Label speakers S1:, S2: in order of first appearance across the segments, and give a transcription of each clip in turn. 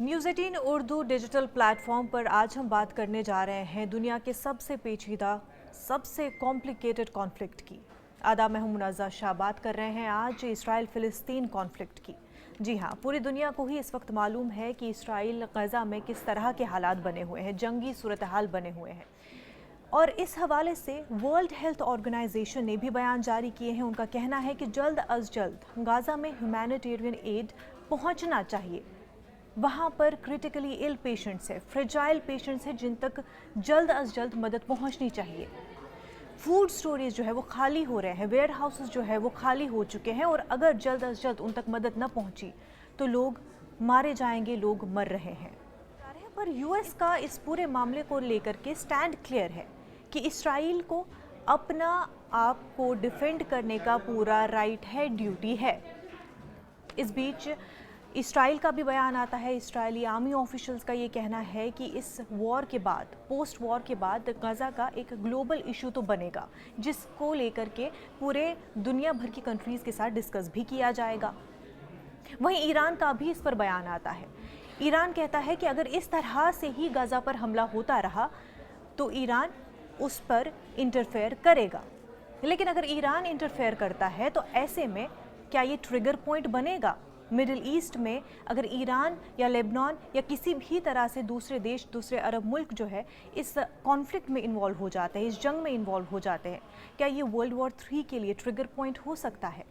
S1: News 18 Urdu digital platform पर आज हम बात करने जा रहे हैं दुनिया के सबसे पेचीदा, सबसे कॉम्प्लिकेटेड कॉन्फ्लिक्ट की। आदाब, मैं हूं मुनाज़ा शाह। बात कर रहे हैं आज इसराइल फ़िलिस्तीन कॉन्फ्लिक्ट की। जी हाँ, पूरी दुनिया को ही इस वक्त मालूम है कि इसराइल गज़ा में किस तरह के हालात बने हुए हैं, जंगी सूरत हाल बने हुए हैं। और इस हवाले से वर्ल्ड हेल्थ ऑर्गेनाइजेशन ने भी बयान जारी किए हैं। उनका कहना है कि जल्द अज जल्द गाज़ा में ह्यूमैनिटेरियन एड पहुंचना चाहिए। वहाँ पर क्रिटिकली इल पेशेंट्स है, फ्रेजाइल पेशेंट्स हैं, जिन तक जल्द अज जल्द मदद पहुँचनी चाहिए। फूड स्टोरेज जो है वो खाली हो रहे हैं, वेयर हाउसेस जो है वो खाली हो चुके हैं, और अगर जल्द अज जल्द उन तक मदद न पहुँची तो लोग मारे जाएंगे, लोग मर रहे हैं। पर यूएस का इस पूरे मामले को लेकर के स्टैंड क्लियर है कि इसराइल को अपना आप को डिफेंड करने का पूरा राइट है, ड्यूटी है। इस बीच इसराइल का भी बयान आता है। इसराइली आर्मी ऑफिशियल्स का ये कहना है कि इस वॉर के बाद, पोस्ट वॉर के बाद गज़ा का एक ग्लोबल इशू तो बनेगा, जिसको लेकर के पूरे दुनिया भर की कंट्रीज़ के साथ डिस्कस भी किया जाएगा। वहीं ईरान का भी इस पर बयान आता है। ईरान कहता है कि अगर इस तरह से ही गज़ा पर हमला होता रहा तो ईरान उस पर इंटरफेयर करेगा। लेकिन अगर ईरान इंटरफेयर करता है तो ऐसे में क्या ये ट्रिगर पॉइंट बनेगा मिडिल ईस्ट में? अगर ईरान या लेबनान या किसी भी तरह से दूसरे देश, दूसरे अरब मुल्क जो है इस कॉन्फ्लिक्ट में इन्वॉल्व हो जाते हैं, इस जंग में इन्वॉल्व हो जाते हैं, क्या ये वर्ल्ड वॉर 3 के लिए ट्रिगर पॉइंट हो सकता है?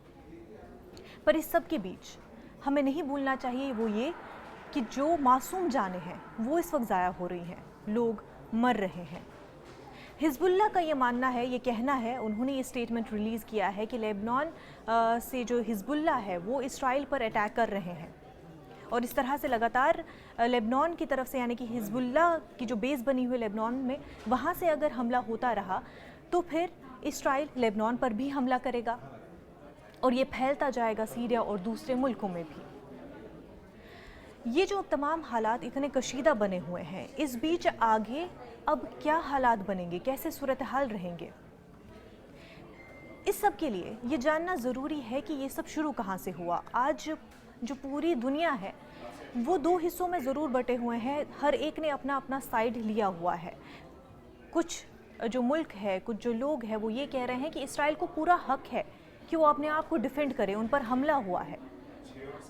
S1: पर इस सब के बीच हमें नहीं भूलना चाहिए वो ये कि जो मासूम जानें हैं वो इस वक्त ज़ाया हो रही हैं, लोग मर रहे हैं। हिजबुल्लाह का ये मानना है, ये कहना है, उन्होंने ये स्टेटमेंट रिलीज़ किया है कि लेबनान से जो हिजबुल्लाह है वो इसराइल पर अटैक कर रहे हैं, और इस तरह से लगातार लेबनान की तरफ से, यानी कि हिजबुल्लाह की जो बेस बनी हुई लेबनान में, वहाँ से अगर हमला होता रहा तो फिर इसराइल लेबनान पर भी हमला करेगा और ये फैलता जाएगा सीरिया और दूसरे मुल्कों में भी। ये जो तमाम हालात इतने कशीदा बने हुए हैं, इस बीच आगे अब क्या हालात बनेंगे, कैसे सूरत हाल रहेंगे, इस सब के लिए ये जानना ज़रूरी है कि ये सब शुरू कहाँ से हुआ। आज जो पूरी दुनिया है वो दो हिस्सों में ज़रूर बटे हुए हैं, हर एक ने अपना अपना साइड लिया हुआ है। कुछ जो मुल्क है, कुछ जो लोग हैं वो ये कह रहे हैं कि इसराइल को पूरा हक है कि वो अपने आप को डिफेंड करे, उन पर हमला हुआ है।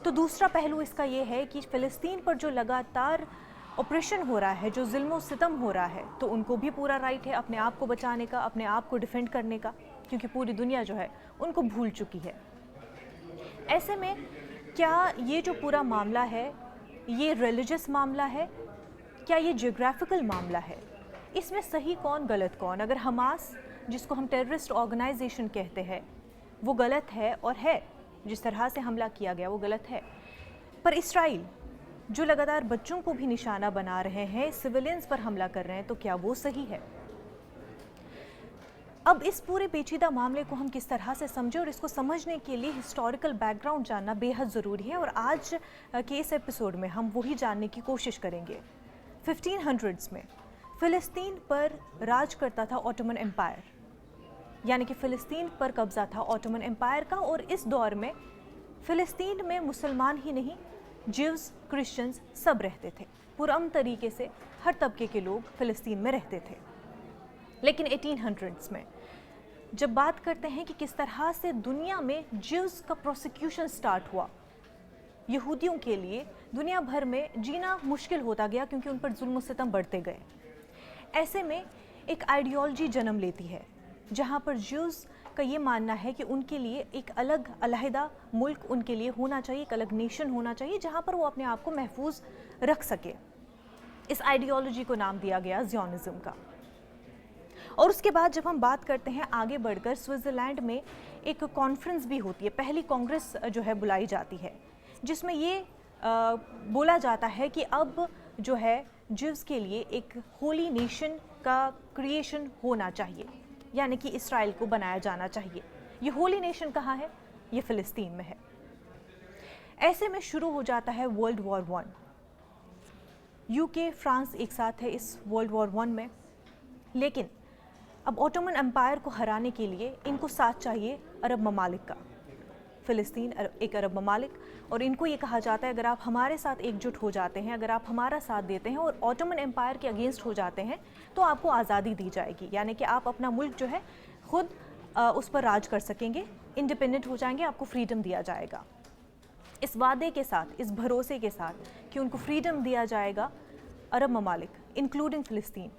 S1: तो दूसरा पहलू इसका ये है कि फ़िलिस्तीन पर जो लगातार ऑपरेशन हो रहा है, जो जुल्म सितम हो रहा है, तो उनको भी पूरा राइट है अपने आप को बचाने का, अपने आप को डिफेंड करने का, क्योंकि पूरी दुनिया जो है उनको भूल चुकी है। ऐसे में क्या ये जो पूरा मामला है ये रिलीजियस मामला है, क्या ये जियोग्राफिकल मामला है? इसमें सही कौन गलत कौन? अगर हमास, जिसको हम टेररिस्ट ऑर्गेनाइजेशन कहते हैं, वो गलत है और है, जिस तरह से हमला किया गया वो गलत है, पर इसराइल जो लगातार बच्चों को भी निशाना बना रहे हैं, सिविलियंस पर हमला कर रहे हैं, तो क्या वो सही है? अब इस पूरे पेचीदा मामले को हम किस तरह से समझें, और इसको समझने के लिए हिस्टोरिकल बैकग्राउंड जानना बेहद ज़रूरी है, और आज के इस एपिसोड में हम वही जानने की कोशिश करेंगे। 1500s में फ़िलिस्तीन पर राज करता था ऑटोमन एम्पायर, यानी कि फ़िलिस्तीन पर कब्ज़ा था ऑटोमन एम्पायर का, और इस दौर में फ़िलिस्तीन में मुसलमान ही नहीं, ज्यूज़, क्रिश्चियंस सब रहते थे। पुरअमन तरीके से हर तबके के लोग फ़िलिस्तीन में रहते थे। लेकिन 1800s में जब बात करते हैं कि किस तरह से दुनिया में ज्यूज़ का प्रोसिक्यूशन स्टार्ट हुआ, यहूदियों के लिए दुनिया भर में जीना मुश्किल होता गया क्योंकि उन पर जुल्म सितम बढ़ते गए। ऐसे में एक आइडियोलॉजी जन्म लेती है जहाँ पर ज्यूज़ का ये मानना है कि उनके लिए एक अलग अलहदा मुल्क उनके लिए होना चाहिए, एक अलग नेशन होना चाहिए जहाँ पर वो अपने आप को महफूज रख सके। इस आइडियोलॉजी को नाम दिया गया ज़ियोनिज़्म का। और उसके बाद जब हम बात करते हैं आगे बढ़कर, स्विट्ज़रलैंड में एक कॉन्फ्रेंस भी होती है, पहली कांग्रेस जो है बुलाई जाती है, जिसमें ये बोला जाता है कि अब जो है ज्यूज़ के लिए एक होली नेशन का क्रिएशन होना चाहिए, यानी कि इसराइल को बनाया जाना चाहिए। ये होली नेशन कहाँ है? ये फ़िलिस्तीन में है। ऐसे में शुरू हो जाता है वर्ल्ड वॉर 1। यूके, फ्रांस एक साथ है इस वर्ल्ड वॉर 1 में, लेकिन अब ऑटोमन एम्पायर को हराने के लिए इनको साथ चाहिए अरब ममालिक का। फ़िलिस्तीन एक अरब ममालिक, और इनको ये कहा जाता है अगर आप हमारे साथ एकजुट हो जाते हैं, अगर आप हमारा साथ देते हैं और ऑटोमन एम्पायर के अगेंस्ट हो जाते हैं तो आपको आज़ादी दी जाएगी, यानी कि आप अपना मुल्क जो है खुद उस पर राज कर सकेंगे, इंडिपेंडेंट हो जाएंगे, आपको फ्रीडम दिया जाएगा। इस वादे के साथ, इस भरोसे के साथ कि उनको फ्रीडम दिया जाएगा, अरब ममालिक इंक्लूडिंग फ़िलिस्तीन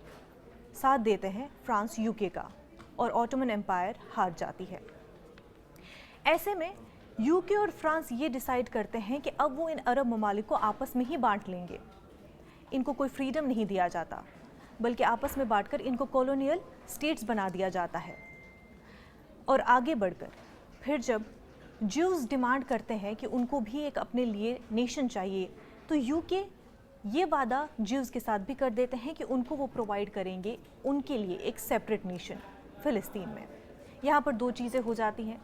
S1: साथ देते हैं फ्रांस, यूके का, और ऑटोमन एम्पायर हार जाती है। ऐसे में यूके और फ्रांस ये डिसाइड करते हैं कि अब वो इन अरब ममालिक को आपस में ही बांट लेंगे। इनको कोई फ्रीडम नहीं दिया जाता, बल्कि आपस में बांटकर इनको कॉलोनियल स्टेट्स बना दिया जाता है। और आगे बढ़कर फिर जब ज्यूज़ डिमांड करते हैं कि उनको भी एक अपने लिए नेशन चाहिए, तो यूके ये वादा ज्यूज़ के साथ भी कर देते हैं कि उनको वो प्रोवाइड करेंगे उनके लिए एक सेपरेट नेशन फ़िलिस्तीन में। यहाँ पर दो चीज़ें हो जाती हैं।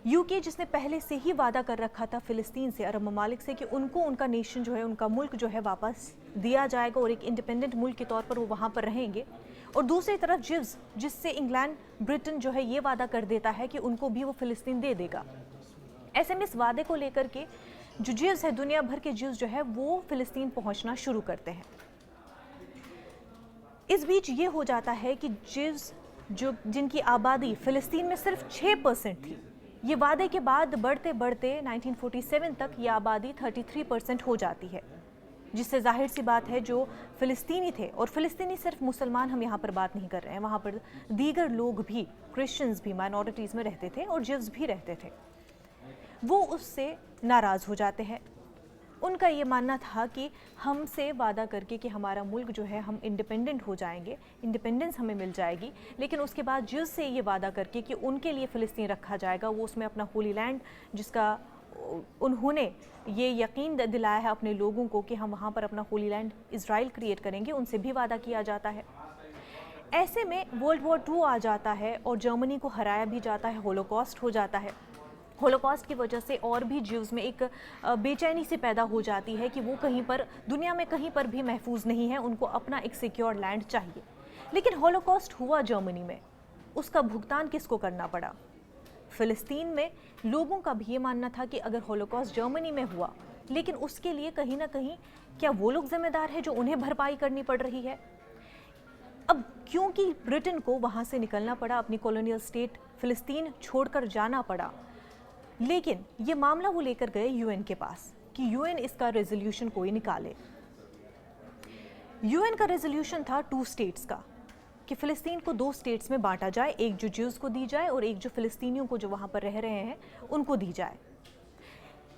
S1: यूके जिसने पहले से ही वादा कर रखा था फ़िलिस्तीन से, अरब ममालिक से, कि उनको उनका नेशन जो है, उनका मुल्क जो है वापस दिया जाएगा और एक इंडिपेंडेंट मुल्क के तौर पर वो वहाँ पर रहेंगे। और दूसरी तरफ ज्यूज़, जिससे इंग्लैंड, ब्रिटेन जो है ये वादा कर देता है कि उनको भी वो फ़िलिस्तीन दे देगा। ऐसे में इस वादे को लेकर के जो ज्यूज़ है, दुनिया भर के ज्यूज़ जो है वो फ़िलिस्तीन पहुँचना शुरू करते हैं। इस बीच ये हो जाता है कि ज्यूज़ जिनकी आबादी फ़िलिस्तीन में सिर्फ 6% थी, ये वादे के बाद बढ़ते बढ़ते 1947 तक ये आबादी 33% हो जाती है, जिससे जाहिर सी बात है जो फ़िलिस्तीनी थे, और फ़िलिस्तीनी सिर्फ मुसलमान हम यहाँ पर बात नहीं कर रहे हैं, वहाँ पर दीगर लोग भी, क्रिश्चियंस भी माइनॉरिटीज़ में रहते थे और ज्यूज़ भी रहते थे, वो उससे नाराज़ हो जाते हैं। उनका ये मानना था कि हमसे वादा करके कि हमारा मुल्क जो है हम इंडिपेंडेंट हो जाएंगे, इंडिपेंडेंस हमें मिल जाएगी, लेकिन उसके बाद ज्यूज़ से ये वादा करके कि उनके लिए फ़िलिस्तीन रखा जाएगा, वो उसमें अपना होली लैंड, जिसका उन्होंने ये यकीन दिलाया है अपने लोगों को कि हम वहाँ पर अपना होली लैंड इज़राइल क्रिएट करेंगे, उनसे भी वादा किया जाता है। ऐसे में वर्ल्ड वॉर 2 आ जाता है और जर्मनी को हराया भी जाता है, होलोकॉस्ट हो जाता है। होलोकॉस्ट की वजह से और भी ज्यूज़ में एक बेचैनी से पैदा हो जाती है कि वो कहीं पर दुनिया में कहीं पर भी महफूज नहीं है, उनको अपना एक सिक्योर लैंड चाहिए। लेकिन होलोकॉस्ट हुआ जर्मनी में, उसका भुगतान किसको करना पड़ा? फ़िलिस्तीन में लोगों का भी ये मानना था कि अगर होलोकॉस्ट जर्मनी में हुआ, लेकिन उसके लिए कहीं ना कहीं क्या वो लोग जिम्मेदार हैं जो उन्हें भरपाई करनी पड़ रही है? अब क्योंकि ब्रिटेन को वहाँ से निकलना पड़ा, अपनी कॉलोनियल स्टेट फ़िलिस्तीन छोड़कर जाना पड़ा, लेकिन ये मामला वो लेकर गए यूएन के पास कि यूएन इसका रेजोल्यूशन कोई निकाले। यूएन का रेजोल्यूशन था 2 स्टेट्स का, कि फ़िलिस्तीन को 2 स्टेट्स में बांटा जाए, एक जो ज्यूज़ को दी जाए और एक जो फ़िलिस्तीनियों को जो वहाँ पर रह रहे हैं उनको दी जाए।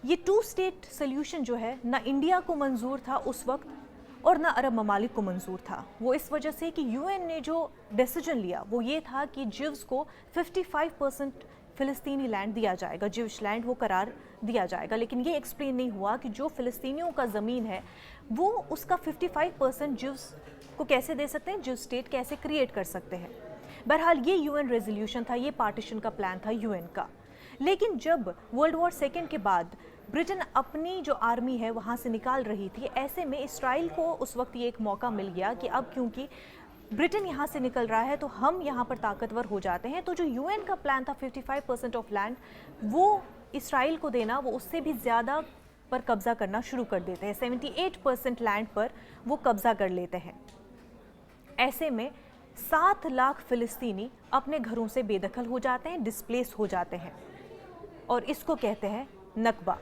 S1: ये 2 स्टेट सोल्यूशन जो है ना इंडिया को मंजूर था उस वक्त और ना अरब ममालिक को मंजूर था। वो इस वजह से कि यूएन ने जो डिसीजन लिया वो ये था कि ज्यूज़ को 55% फ़िलिस्तीनी लैंड दिया जाएगा, ज्यूश लैंड वो करार दिया जाएगा। लेकिन ये एक्सप्लेन नहीं हुआ कि जो फ़िलिस्तीनियों का ज़मीन है वो उसका 55% ज्यूस को कैसे दे सकते हैं, ज्यूस स्टेट कैसे क्रिएट कर सकते हैं। बहरहाल ये यूएन रेजोल्यूशन था, ये पार्टीशन का प्लान था यूएन का। लेकिन जब वर्ल्ड वॉर 2 के बाद ब्रिटेन अपनी जो आर्मी है वहाँ से निकाल रही थी, ऐसे में इसराइल को उस वक्त ये एक मौका मिल गया कि अब क्योंकि ब्रिटेन यहाँ से निकल रहा है तो हम यहाँ पर ताकतवर हो जाते हैं। तो जो यूएन का प्लान था 55% ऑफ लैंड वो इसराइल को देना, वो उससे भी ज़्यादा पर कब्ज़ा करना शुरू कर देते हैं। 78% लैंड पर वो कब्ज़ा कर लेते हैं। ऐसे में 7 लाख फ़िलिस्तीनी अपने घरों से बेदखल हो जाते हैं, डिस्प्लेस हो जाते हैं, और इसको कहते हैं नकबा।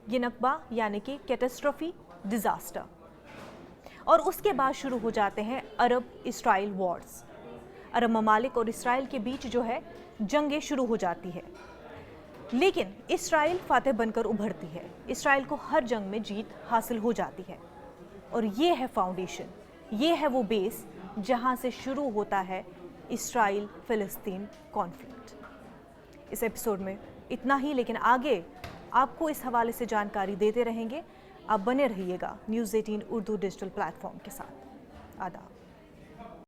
S1: ये नकबा यानी कि कैटास्ट्रॉफी, डिज़ास्टर। और उसके बाद शुरू हो जाते हैं अरब इसराइल वॉर्स। अरब ममालिक और इसराइल के बीच जो है जंगें शुरू हो जाती है, लेकिन इसराइल फातेह बनकर उभरती है। इसराइल को हर जंग में जीत हासिल हो जाती है, और ये है फाउंडेशन, ये है वो बेस जहाँ से शुरू होता है इसराइल फ़िलिस्तीन कॉन्फ्लिक्ट। इस एपिसोड में इतना ही, लेकिन आगे आपको इस हवाले से जानकारी देते रहेंगे। आप बने रहिएगा न्यूज़ 18 उर्दू डिजिटल प्लेटफॉर्म के साथ। आदाब।